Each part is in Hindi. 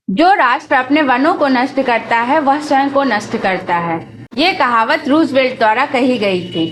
जो राष्ट्र अपने वनों को नष्ट करता है वह स्वयं को नष्ट करता है। ये कहावत रूजवेल्ट द्वारा कही गई थी।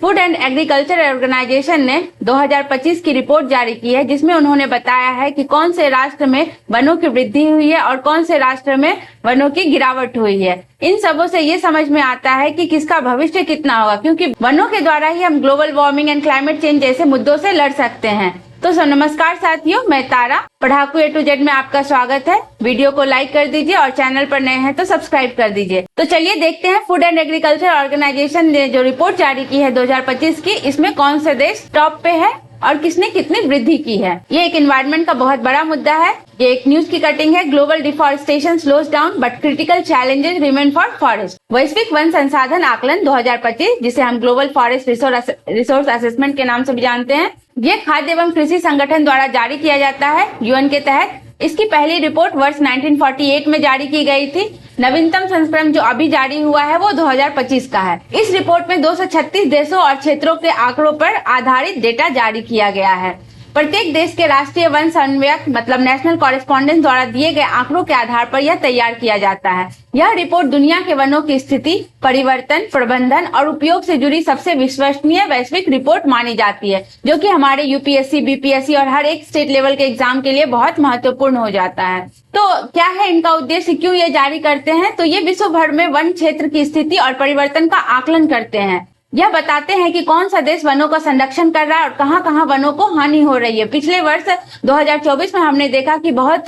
फूड एंड एग्रीकल्चर ऑर्गेनाइजेशन ने 2025 की रिपोर्ट जारी की है, जिसमें उन्होंने बताया है कि कौन से राष्ट्र में वनों की वृद्धि हुई है और कौन से राष्ट्र में वनों की गिरावट हुई है। इन सबों से ये समझ में आता है कि किसका भविष्य कितना होगा, क्योंकि वनों के द्वारा ही हम global warming and climate change जैसे मुद्दों से लड़ सकते हैं। तो नमस्कार साथियों, मैं तारा पढ़ाकू A to Z में आपका स्वागत है। वीडियो को लाइक कर दीजिए और चैनल पर नए हैं तो सब्सक्राइब कर दीजिए। तो चलिए देखते हैं फूड एंड एग्रीकल्चर ऑर्गेनाइजेशन ने जो रिपोर्ट जारी की है 2025 की, इसमें कौन से देश टॉप पे है और किसने कितनी वृद्धि की है। ये एक एनवायरनमेंट का बहुत बड़ा मुद्दा है। ये एक न्यूज की कटिंग है। Global deforestation slows down but critical challenges remain for forest. वैश्विक वन संसाधन आकलन 2025, जिसे हम ग्लोबल फॉरेस्ट रिसोर्स असेसमेंट के नाम से भी जानते हैं, ये खाद्य एवं कृषि संगठन द्वारा जारी किया जाता है यूएन के तहत। इसकी पहली रिपोर्ट वर्ष 1948 में जारी की गई थी। नवीनतम संस्करण जो अभी जारी हुआ है वो 2025 का है। इस रिपोर्ट में 236 देशों और क्षेत्रों के आंकड़ों पर आधारित डेटा जारी किया गया है। प्रत्येक देश के राष्ट्रीय वन समन्वयक मतलब नेशनल कॉरेस्पॉन्डेंट द्वारा दिए गए आंकड़ों के आधार पर यह तैयार किया जाता है। यह रिपोर्ट दुनिया के वनों की स्थिति, परिवर्तन, प्रबंधन और उपयोग से जुड़ी सबसे विश्वसनीय वैश्विक रिपोर्ट मानी जाती है, जो कि हमारे यूपीएससी, बीपीएससी और हर एक स्टेट लेवल के एग्जाम के लिए बहुत महत्वपूर्ण हो जाता है। तो क्या है इनका उद्देश्य, क्यों ये जारी करते हैं? तो ये विश्व भर में वन क्षेत्र की स्थिति और परिवर्तन का आकलन करते हैं। यह बताते हैं कि कौन सा देश वनों का संरक्षण कर रहा है और कहां कहां वनों को हानि हो रही है। पिछले वर्ष 2024 में हमने देखा कि बहुत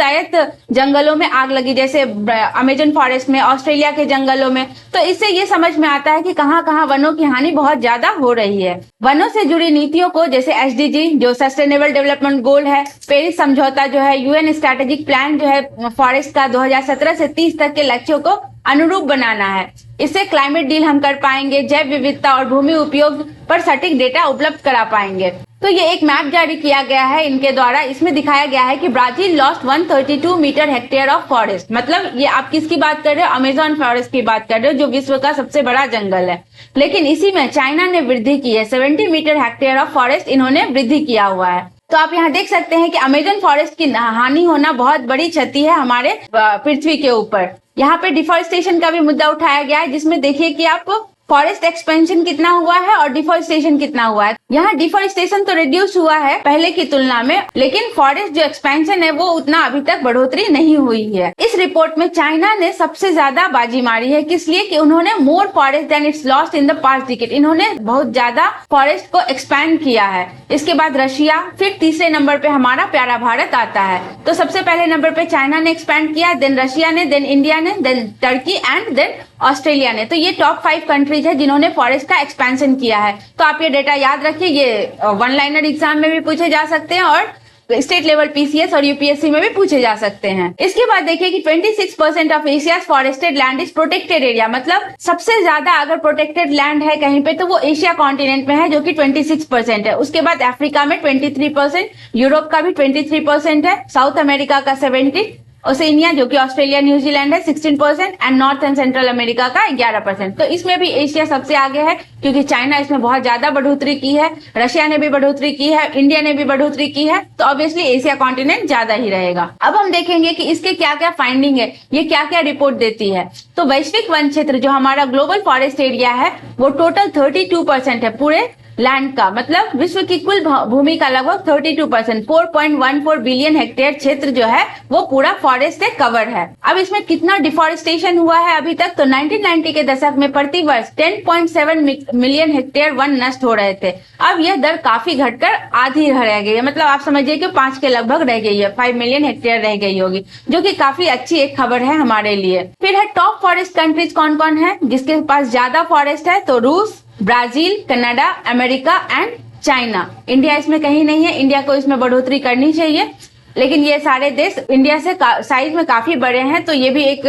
जंगलों में आग लगी, जैसे अमेजन फॉरेस्ट में, ऑस्ट्रेलिया के जंगलों में। तो इससे ये समझ में आता है कि कहां कहां वनों की हानि बहुत ज्यादा हो रही है। वनों से जुड़ी नीतियों को, जैसे SDG जो सस्टेनेबल डेवलपमेंट गोल है, पेरिस समझौता जो है, यूएन स्ट्रेटेजिक प्लान जो है फॉरेस्ट का 2017 से 30 तक के लक्ष्यों को अनुरूप बनाना है। इससे क्लाइमेट डील हम कर पाएंगे, जैव विविधता और भूमि उपयोग पर सटीक डेटा उपलब्ध करा पाएंगे। तो ये एक मैप जारी किया गया है इनके द्वारा। इसमें दिखाया गया है कि Brazil lost 132 metre hectare of forest. मतलब ये आप किसकी बात कर रहे हो? अमेजोन फॉरेस्ट की बात कर रहे हो, जो विश्व का सबसे बड़ा जंगल है। लेकिन इसी में चाइना ने वृद्धि की है। 70 मीटर हेक्टेयर ऑफ फॉरेस्ट इन्होंने वृद्धि किया हुआ है। तो आप यहाँ देख सकते हैं कि अमेजन फॉरेस्ट की हानि होना बहुत बड़ी क्षति है हमारे पृथ्वी के ऊपर। यहाँ पे डिफॉरेस्टेशन का भी मुद्दा उठाया गया है, जिसमें देखिए कि आप फॉरेस्ट एक्सपेंशन कितना हुआ है और डिफॉरेस्टेशन कितना हुआ है। यहाँ डिफॉरेस्टेशन तो रिड्यूस हुआ है पहले की तुलना में, लेकिन फॉरेस्ट जो एक्सपेंशन है वो उतना अभी तक बढ़ोतरी नहीं हुई है। इस रिपोर्ट में चाइना ने सबसे ज्यादा बाजी मारी है। किस लिए? कि उन्होंने more forest than it's lost in the past decade. इन्होंने बहुत ज्यादा फॉरेस्ट को एक्सपैंड किया है। इसके बाद रशिया, फिर तीसरे नंबर पे हमारा प्यारा भारत आता है। तो सबसे पहले नंबर पे चाइना ने एक्सपैंड किया, देन रशिया ने, देन इंडिया ने, then Turkey and then Australia ने। तो ये टॉप 5 कंट्रीज है जिन्होंने फॉरेस्ट का एक्सपेंशन किया है। तो आप ये डेटा याद रखिए, ये वन लाइनर एग्जाम में भी पूछे जा सकते हैं और स्टेट लेवल PCS और यूपीएससी में भी पूछे जा सकते हैं। इसके बाद देखिए कि 26% of Asia's forested land is protected area. मतलब सबसे ज्यादा अगर प्रोटेक्टेड लैंड है कहीं पे तो वो एशिया कॉन्टिनेंट में है, जो कि 26% है। उसके बाद अफ्रीका में 23%, यूरोप का भी 23% है, साउथ अमेरिका का 70%, ओसेनिया जो कि ऑस्ट्रेलिया न्यूजीलैंड है 16% and north and central America का 11%। तो इसमें भी एशिया सबसे आगे है, क्योंकि चाइना इसमें बहुत ज्यादा बढ़ोतरी की है, रशिया ने भी बढ़ोतरी की है, इंडिया ने भी बढ़ोतरी की है। तो ऑब्वियसली एशिया कॉन्टिनेंट ज्यादा ही रहेगा। अब हम देखेंगे कि इसके क्या क्या फाइंडिंग है, ये क्या क्या रिपोर्ट देती है। तो वैश्विक वन क्षेत्र जो हमारा ग्लोबल फॉरेस्ट एरिया है वो टोटल 32% है पूरे लैंड का। मतलब विश्व की कुल भूमि का लगभग 32%, 4.14 बिलियन हेक्टेयर क्षेत्र जो है वो पूरा फॉरेस्ट से कवर है। अब इसमें कितना डिफॉरेस्टेशन हुआ है अभी तक? तो 1990 के दशक में प्रति वर्ष 10.7 मिलियन हेक्टेयर वन नष्ट हो रहे थे। अब यह दर काफी घटकर आधी रह गई है। मतलब आप समझिए कि 5 के लगभग रह गई है, 5 मिलियन हेक्टेयर रह गई होगी, जो कि काफी अच्छी एक खबर है हमारे लिए। फिर है टॉप फॉरेस्ट कंट्रीज कौन कौन है जिसके पास ज्यादा फॉरेस्ट है? तो रूस, Brazil, Canada, America and China. India इसमें कहीं नहीं है। इंडिया को इसमें बढ़ोतरी करनी चाहिए, लेकिन ये सारे देश इंडिया से साइज में काफी बड़े हैं, तो ये भी एक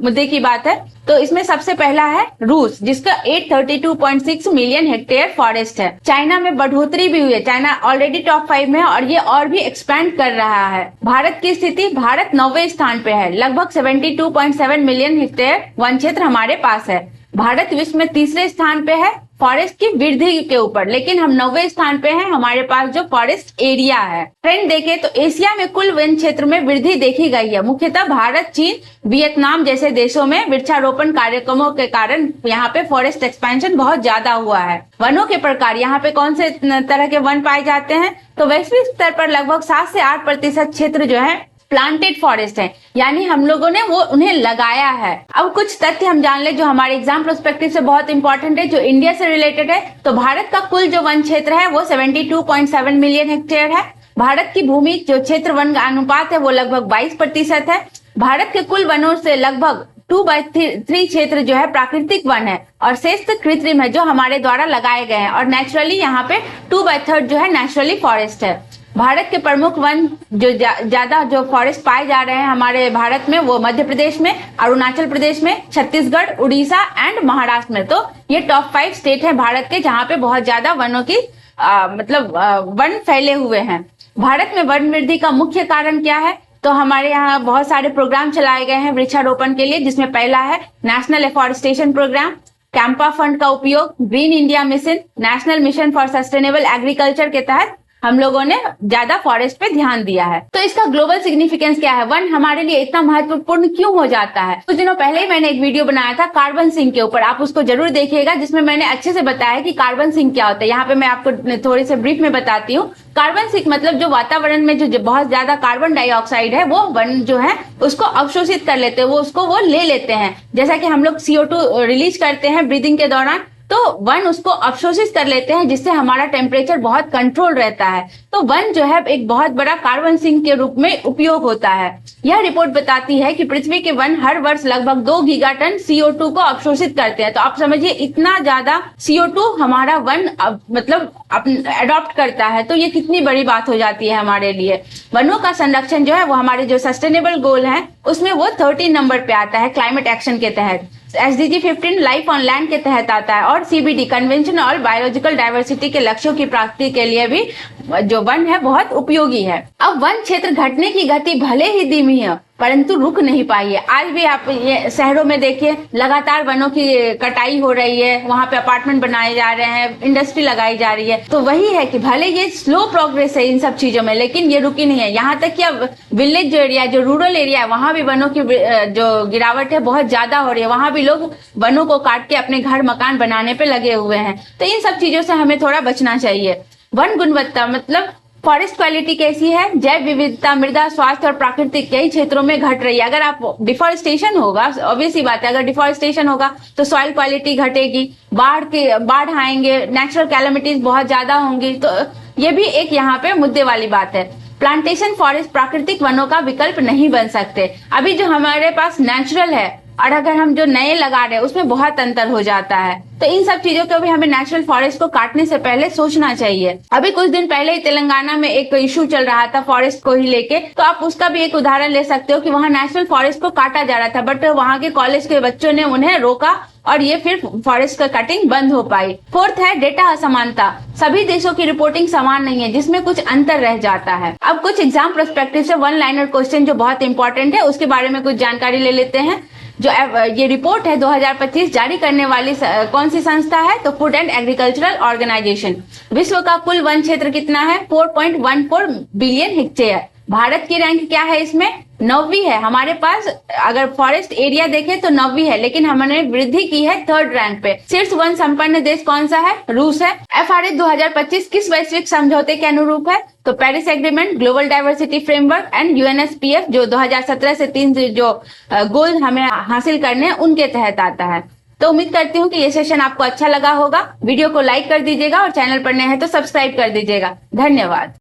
मुद्दे की बात है। तो इसमें सबसे पहला है रूस, जिसका 832.6 मिलियन हेक्टेयर फॉरेस्ट है। चाइना में बढ़ोतरी भी हुई है, चाइना ऑलरेडी टॉप 5 में है और ये और भी एक्सपैंड कर रहा है। भारत की स्थिति, भारत 9वें स्थान पे है, लगभग 72.7 मिलियन हेक्टेयर वन क्षेत्र हमारे पास है। भारत विश्व में तीसरे स्थान पे है, फॉरेस्ट की वृद्धि के ऊपर, लेकिन हम 9वें स्थान पे हैं हमारे पास जो फॉरेस्ट एरिया है। ट्रेंड देखें तो एशिया में कुल वन क्षेत्र में वृद्धि देखी गई है। मुख्यतः भारत, चीन, वियतनाम जैसे देशों में वृक्षारोपण कार्यक्रमों के कारण यहाँ पे फॉरेस्ट एक्सपेंशन बहुत ज्यादा हुआ है। वनों के प्रकार, यहाँ पे कौन से तरह के वन पाए जाते हैं, तो वैश्विक स्तर पर लगभग 7 से 8% क्षेत्र जो है प्लांटेड फॉरेस्ट है, यानी हम लोगों ने वो उन्हें लगाया है। अब कुछ तथ्य हम जान ले जो हमारे एग्जाम प्रोस्पेक्टिव से बहुत इंपॉर्टेंट है, जो इंडिया से रिलेटेड है। तो भारत का कुल जो वन क्षेत्र है वो 72.7 मिलियन हेक्टेयर है। भारत की भूमि जो क्षेत्र वन का अनुपात है वो लगभग 22% है। भारत के कुल वनों से लगभग 2/3 क्षेत्र जो है प्राकृतिक वन है और शेष कृत्रिम है जो हमारे द्वारा लगाए गए हैं, और नेचुरली यहाँ पे 2/3 जो है नेचुरली फॉरेस्ट है। भारत के प्रमुख वन जो ज्यादा जो फॉरेस्ट पाए जा रहे हैं हमारे भारत में वो मध्य प्रदेश में, अरुणाचल प्रदेश में, छत्तीसगढ़, उड़ीसा एंड महाराष्ट्र में। तो ये टॉप 5 स्टेट है भारत के जहाँ पे बहुत ज्यादा वनों की वन फैले हुए हैं। भारत में वन वृद्धि का मुख्य कारण क्या है, तो हमारे यहाँ बहुत सारे प्रोग्राम चलाए गए हैं वृक्षारोपण के लिए, जिसमें पहला है national afforestation programme, CAMPA fund का उपयोग, green India mission, national mission for sustainable agriculture के तहत हम लोगों ने ज्यादा फॉरेस्ट पे ध्यान दिया है। तो इसका ग्लोबल सिग्निफिकेंस क्या है, वन हमारे लिए इतना महत्वपूर्ण क्यों हो जाता है। कुछ दिनों पहले ही मैंने एक वीडियो बनाया था कार्बन सिंक के ऊपर, आप उसको जरूर देखिएगा, जिसमें मैंने अच्छे से बताया कि कार्बन सिंक क्या होता है। यहाँ पे मैं आपको थोड़ी से ब्रीफ में बताती हूँ। कार्बन सिंक मतलब जो वातावरण में जो बहुत ज्यादा कार्बन डाइऑक्साइड है वो वन जो है उसको अवशोषित कर लेते हैं, वो ले लेते हैं। जैसा कि हम लोग CO2 रिलीज करते हैं ब्रीदिंग के दौरान, तो वन उसको अवशोषित कर लेते हैं, जिससे हमारा टेम्परेचर बहुत कंट्रोल रहता है। तो वन जो है एक बहुत बड़ा कार्बन सिंक के रूप में उपयोग होता है। यह रिपोर्ट बताती है कि पृथ्वी के वन हर वर्ष लगभग 2 गीगाटन CO2 को अवशोषित करते हैं। तो आप समझिए इतना ज्यादा CO2 हमारा वन अडॉप्ट करता है, तो ये कितनी बड़ी बात हो जाती है हमारे लिए। वनों का संरक्षण जो है वो हमारे जो सस्टेनेबल गोल है उसमें वो 13 नंबर पे आता है क्लाइमेट एक्शन के तहत। SDG 15 लाइफ ऑन लैंड के तहत आता है, और CBD कन्वेंशन और बायोलॉजिकल डाइवर्सिटी के लक्ष्यों की प्राप्ति के लिए भी जो वन है बहुत उपयोगी है। अब वन क्षेत्र घटने की गति भले ही धीमी है परंतु रुक नहीं पाई है। आज भी आप ये शहरों में देखिए लगातार वनों की कटाई हो रही है, वहां पे अपार्टमेंट बनाए जा रहे हैं, इंडस्ट्री लगाई जा रही है। तो वही है कि भले ये स्लो प्रोग्रेस है इन सब चीजों में, लेकिन ये रुकी नहीं है। यहाँ तक कि विलेज जो एरिया, जो रूरल एरिया है, वहां भी वनों की जो गिरावट है बहुत ज्यादा हो रही है। वहां भी लोग वनों को काट के अपने घर मकान बनाने पे लगे हुए हैं। तो इन सब चीजों से हमें थोड़ा बचना चाहिए। वन गुणवत्ता मतलब फॉरेस्ट क्वालिटी कैसी है, जैव विविधता, मृदा स्वास्थ्य और प्राकृतिक कई क्षेत्रों में घट रही है। अगर आप डिफॉरेस्टेशन होगा, ऑब्वियस सी बात है, अगर डिफॉरेस्टेशन होगा तो सॉइल क्वालिटी घटेगी, बाढ़ आएंगे, नेचुरल कैलेमिटीज बहुत ज्यादा होंगी। तो ये भी एक यहाँ पे मुद्दे वाली बात है। प्लांटेशन फॉरेस्ट प्राकृतिक वनों का विकल्प नहीं बन सकते। अभी जो हमारे पास नेचुरल है और अगर हम जो नए लगा रहे हैं उसमें बहुत अंतर हो जाता है। तो इन सब चीजों को भी हमें नेचुरल फॉरेस्ट को काटने से पहले सोचना चाहिए। अभी कुछ दिन पहले ही तेलंगाना में एक इशू चल रहा था फॉरेस्ट को ही लेके, तो आप उसका भी एक उदाहरण ले सकते हो कि वहाँ नेशनल फॉरेस्ट को काटा जा रहा था, बट वहाँ के कॉलेज के बच्चों ने उन्हें रोका और ये फिर फॉरेस्ट का कटिंग बंद हो पाई। फोर्थ है डेटा असमानता। सभी देशों की रिपोर्टिंग समान नहीं है, जिसमें कुछ अंतर रह जाता है। अब कुछ एग्जाम पर्सपेक्टिव से 1 लाइनर क्वेश्चन जो बहुत इंपॉर्टेंट है उसके बारे में कुछ जानकारी ले लेते हैं। जो ये रिपोर्ट है 2025 जारी करने वाली कौन सी संस्था है, तो फूड एंड एग्रीकल्चरल ऑर्गेनाइजेशन। विश्व का कुल वन क्षेत्र कितना है, 4.14 बिलियन हेक्टेयर। भारत की रैंक क्या है इसमें, 9वीं है। हमारे पास अगर फॉरेस्ट एरिया देखें तो 9वीं है, लेकिन हमने वृद्धि की है 3rd रैंक पे। शीर्ष वन संपन्न देश कौन सा है, रूस है। FRA 2025 किस वैश्विक समझौते के अनुरूप है, तो Paris agreement, global diversity framework and UNSPF जो 2017 से 3 जो गोल हमें हासिल करने हैं उनके तहत आता है। तो उम्मीद करती हूँ कि ये सेशन आपको अच्छा लगा होगा। वीडियो को लाइक कर दीजिएगा और चैनल पर नए हैं तो सब्सक्राइब कर दीजिएगा। धन्यवाद।